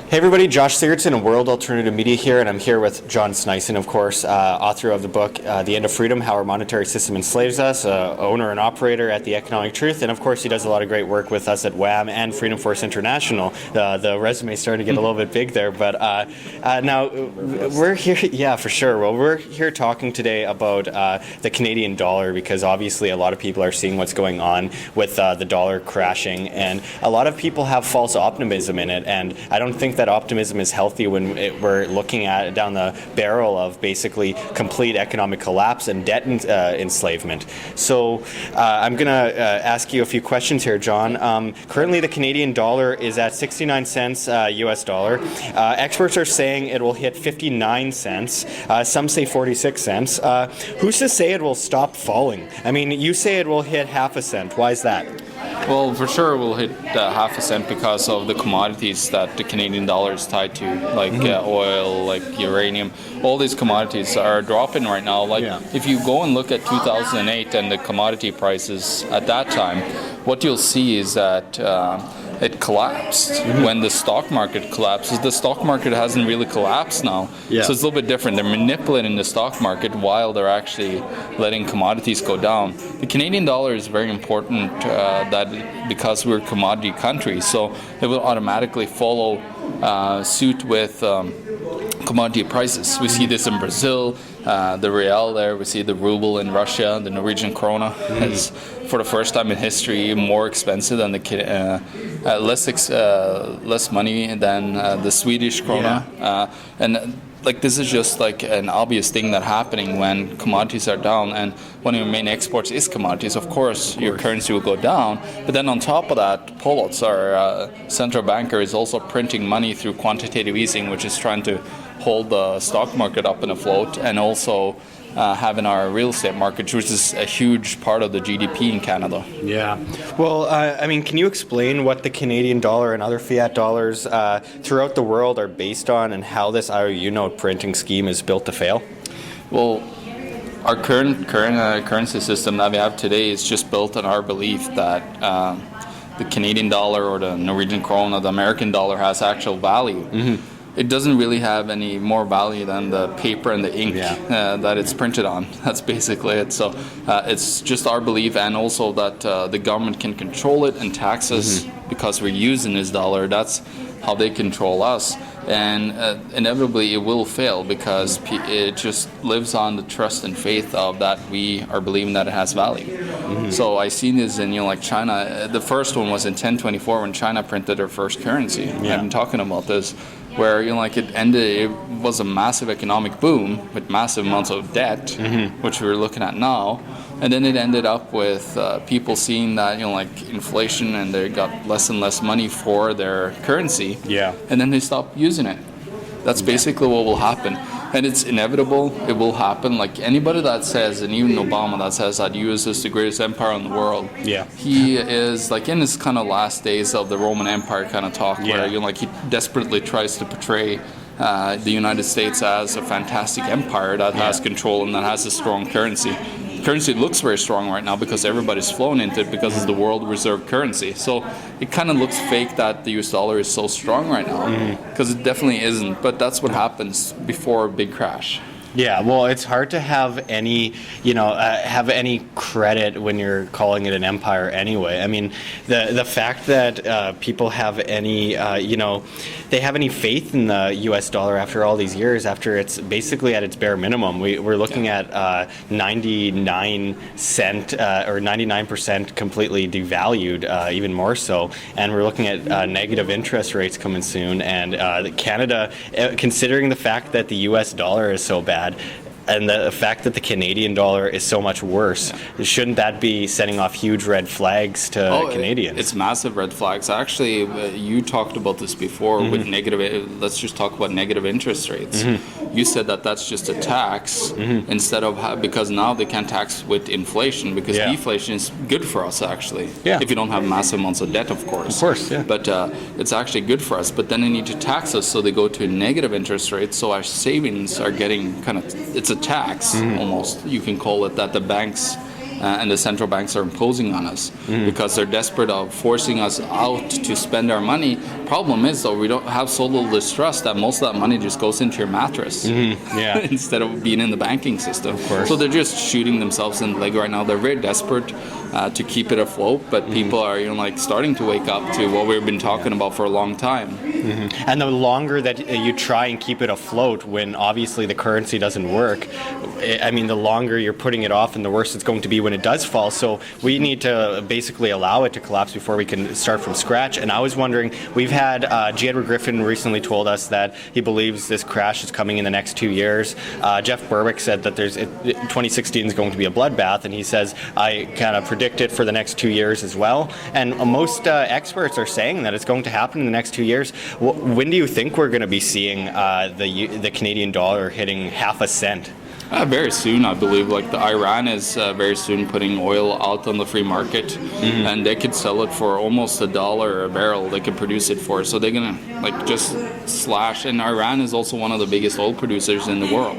Hey everybody, Josh Sigurdson of World Alternative Media here, and I'm here with John Sneisen, of course, author of the book The End of Freedom, How Our Monetary System Enslaves Us, owner and operator at The Economic Truth, and of course he does a lot of great work with us at WAM and Freedom Force International. The resume's starting to get a little bit big there, but now we're here, yeah, for sure. Well, we're here talking today about the Canadian dollar, because obviously a lot of people are seeing what's going on with the dollar crashing, and a lot of people have false optimism in it, and I don't think that optimism is healthy when we're looking at down the barrel of basically complete economic collapse and debt enslavement. So I'm going to ask you a few questions here, John. Currently the Canadian dollar is at 69 cents US dollar. Experts are saying it will hit 59 cents. Some say 46 cents. Who's to say it will stop falling? I mean, you say it will hit half a cent. Why is that? Well, for sure we'll hit half a cent because of the commodities that the Canadian dollar is tied to, like oil, like uranium. All these commodities are dropping right now. If you go and look at 2008 and the commodity prices at that time, what you'll see is that it collapsed when the stock market collapses. The stock market hasn't really collapsed now, so it's a little bit different. They're manipulating the stock market while they're actually letting commodities go down. The Canadian dollar is very important because we're a commodity country, so it will automatically follow suit with commodity prices. We see this in Brazil, the real there. We see the ruble in Russia. The Norwegian krona is, for the first time in history, more expensive than less money than the Swedish krona. And this is just like an obvious thing that's happening when commodities are down, and one of your main exports is commodities. Of course, your currency will go down, but then on top of that, Polotz, our central banker, is also printing money through quantitative easing, which is trying to hold the stock market up and afloat, and also having our real estate market, which is a huge part of the GDP in Canada. Yeah. Well, I mean, can you explain what the Canadian dollar and other fiat dollars throughout the world are based on, and how this IOU note printing scheme is built to fail? Well, our current currency system that we have today is just built on our belief that the Canadian dollar or the Norwegian krona, the American dollar, has actual value. It doesn't really have any more value than the paper and the ink that it's printed on. That's basically it. So it's just our belief, and also that the government can control it and tax us because we're using this dollar. That's how they control us. And inevitably it will fail, because it just lives on the trust and faith of that we are believing that it has value. So I seen this in like China. The first one was in 1024 when China printed their first currency. I've been talking about this, where it was a massive economic boom with massive amounts of debt, which we're looking at now, and then it ended up with people seeing that inflation, and they got less and less money for their currency, and then they stopped using it. That's basically what will happen, and it's inevitable. It will happen. Like anybody that says, and even Obama that says that US is the greatest empire in the world, he is like in his kind of last days of the Roman Empire kind of talk, where he desperately tries to portray the United States as a fantastic empire that has control and that has a strong currency. Currency looks very strong right now because everybody's flown into it because it's the world reserve currency. So it kind of looks fake that the US dollar is so strong right now, because it definitely isn't. But that's what happens before a big crash. Yeah, well, it's hard to have any, have any credit when you're calling it an empire anyway. I mean, the fact that people have any, they have any faith in the U.S. dollar after all these years, after it's basically at its bare minimum. We're looking at 99 cent or 99% completely devalued, even more so, and we're looking at negative interest rates coming soon. And Canada, considering the fact that the U.S. dollar is so bad, and the fact that the Canadian dollar is so much worse, shouldn't that be setting off huge red flags to Canadians? It's massive red flags. Actually, you talked about this before with negative. Let's just talk about negative interest rates. You said that that's just a tax instead of because now they can tax with inflation, because deflation is good for us actually. If you don't have massive amounts of debt, of course. But it's actually good for us. But then they need to tax us, so they go to negative interest rates. So our savings are getting it's a tax almost, you can call it, that the banks and the central banks are imposing on us because they're desperate of forcing us out to spend our money. Problem is, though, we don't have so little distrust that most of that money just goes into your mattress instead of being in the banking system. Of course. So they're just shooting themselves in the leg right now. They're very desperate to keep it afloat, but people are starting to wake up to what we've been talking about for a long time. And the longer that you try and keep it afloat, when obviously the currency doesn't work, I mean, the longer you're putting it off, and the worse it's going to be when it does fall. So we need to basically allow it to collapse before we can start from scratch. And I was wondering, we've had J. Edward Griffin recently told us that he believes this crash is coming in the next 2 years. Jeff Berwick said that 2016 is going to be a bloodbath, and he says, I kind of predict it for the next 2 years as well. And most experts are saying that it's going to happen in the next 2 years. When do you think we're going to be seeing the Canadian dollar hitting half a cent? Very soon, I believe. Like Iran is very soon putting oil out on the free market, and they could sell it for almost $1 a barrel. They could produce it for, so they're gonna just slash. And Iran is also one of the biggest oil producers in the world.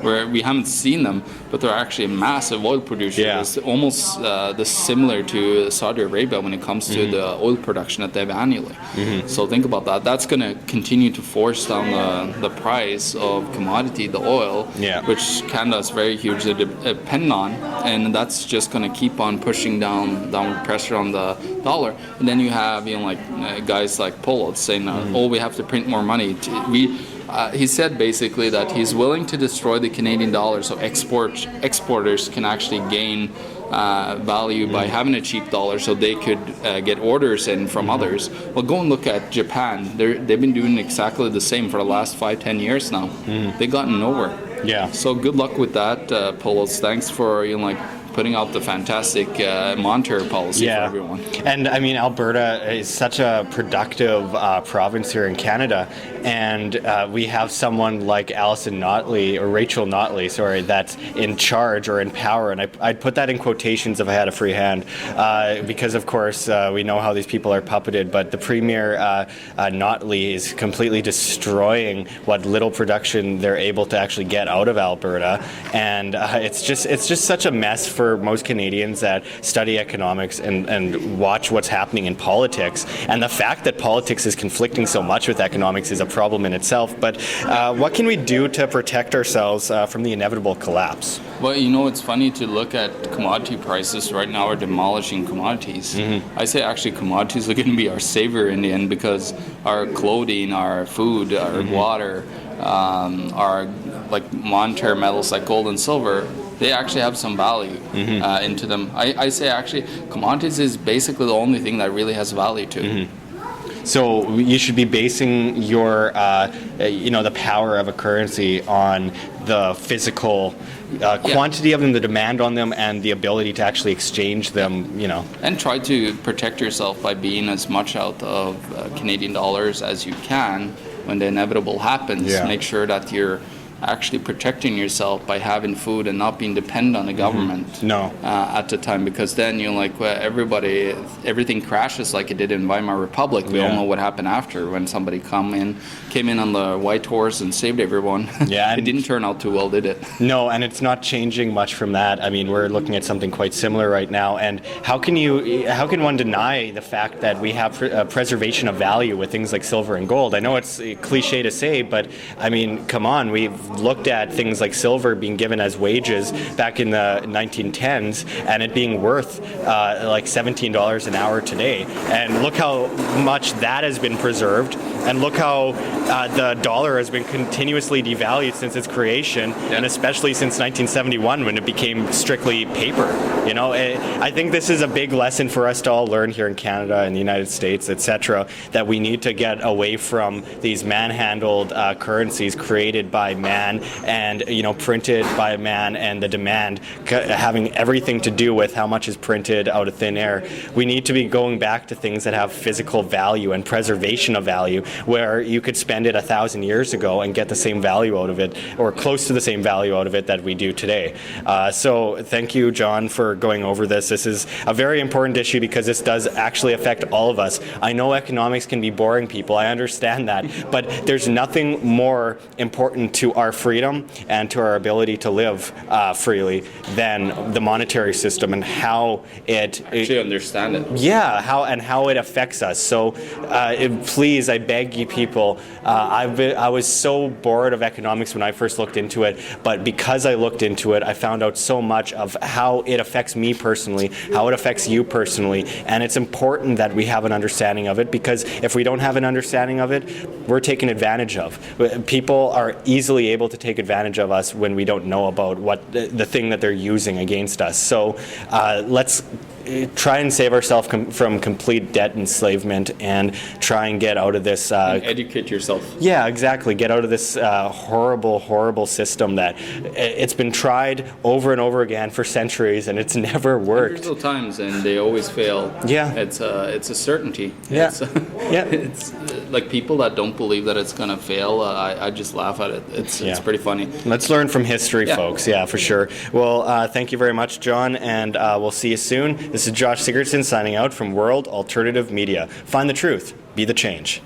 Where we haven't seen them, but they're actually a massive oil producer. Yeah. It's almost similar to Saudi Arabia when it comes to the oil production that they have annually. So think about that. That's going to continue to force down the price of commodity, the oil, which Canada is very hugely dependent on, and that's just going to keep on pushing down pressure on the dollar. And then you have guys like Pollitt saying, "Oh, we have to print more money." He said basically that he's willing to destroy the Canadian dollar so exporters can actually gain value by having a cheap dollar, so they could get orders in from others. Well, go and look at Japan. They've been doing exactly the same for the last 5-10 years now. They've gotten nowhere. Yeah. So good luck with that, Pollitt. Thanks for putting out the fantastic monetary policy for everyone. And I mean, Alberta is such a productive province here in Canada, and we have someone like Rachel Notley, that's in charge or in power, and I'd put that in quotations if I had a free hand, because of course we know how these people are puppeted, but the Premier Notley is completely destroying what little production they're able to actually get out of Alberta, and it's just such a mess for most Canadians that study economics and watch what's happening in politics. And the fact that politics is conflicting so much with economics is a problem in itself. But what can we do to protect ourselves from the inevitable collapse? Well, it's funny to look at commodity prices right now are demolishing commodities. I say actually commodities are going to be our savior in the end, because our clothing, our food, our water, our monetary metals like gold and silver, they actually have some value into them. I say actually commodities is basically the only thing that really has value to it. So you should be basing your, the power of a currency on the physical quantity of them, the demand on them, and the ability to actually exchange them, And try to protect yourself by being as much out of Canadian dollars as you can when the inevitable happens. Make sure that you're actually protecting yourself by having food and not being dependent on the government at the time, because then everything crashes like it did in Wiemar Republic. We all know what happened after, when somebody came in on the white horse and saved everyone. It didn't turn out too well, did it? No, and it's not changing much from that. I mean, we're looking at something quite similar right now, and how can one deny the fact that we have preservation of value with things like silver and gold? I know it's a cliche to say, but I mean, come on, we've looked at things like silver being given as wages back in the 1910s, and it being worth like $17 an hour today. And look how much that has been preserved, and look how the dollar has been continuously devalued since its creation, and especially since 1971 when it became strictly paper. I think this is a big lesson for us to all learn here in Canada and the United States, etc., that we need to get away from these manhandled currencies created by man and printed by man, and the demand having everything to do with how much is printed out of thin air. We need to be going back to things that have physical value and preservation of value, where you could spend it 1,000 years ago and get the same value out of it, or close to the same value out of it that we do today. So thank you, John, for going over this. This is a very important issue because this does actually affect all of us. I know economics can be boring, people. I understand that. But there's nothing more important to our freedom and to our ability to live freely than the monetary system and how it actually understand it. Yeah, how it affects us. So please, I beg you people, I was so bored of economics when I first looked into it, but because I looked into it, I found out so much of how it affects me personally, how it affects you personally, and it's important that we have an understanding of it, because if we don't have an understanding of it, we're taken advantage of. People are easily able to take advantage of us when we don't know about what the thing that they're using against us. So let's try and save ourselves from complete debt enslavement and try and get out of this. And educate yourself. Yeah, exactly. Get out of this horrible, horrible system that it's been tried over and over again for centuries and it's never worked. Hundreds of times, and they always fail. Yeah. It's a certainty. Yeah. Yeah. It's like people that don't believe that it's gonna fail. I just laugh at it. It's pretty funny. Let's learn from history, folks. Yeah, for sure. Well, thank you very much, John, and we'll see you soon. This is Josh Sigurdson signing out from World Alternative Media. Find the truth. Be the change.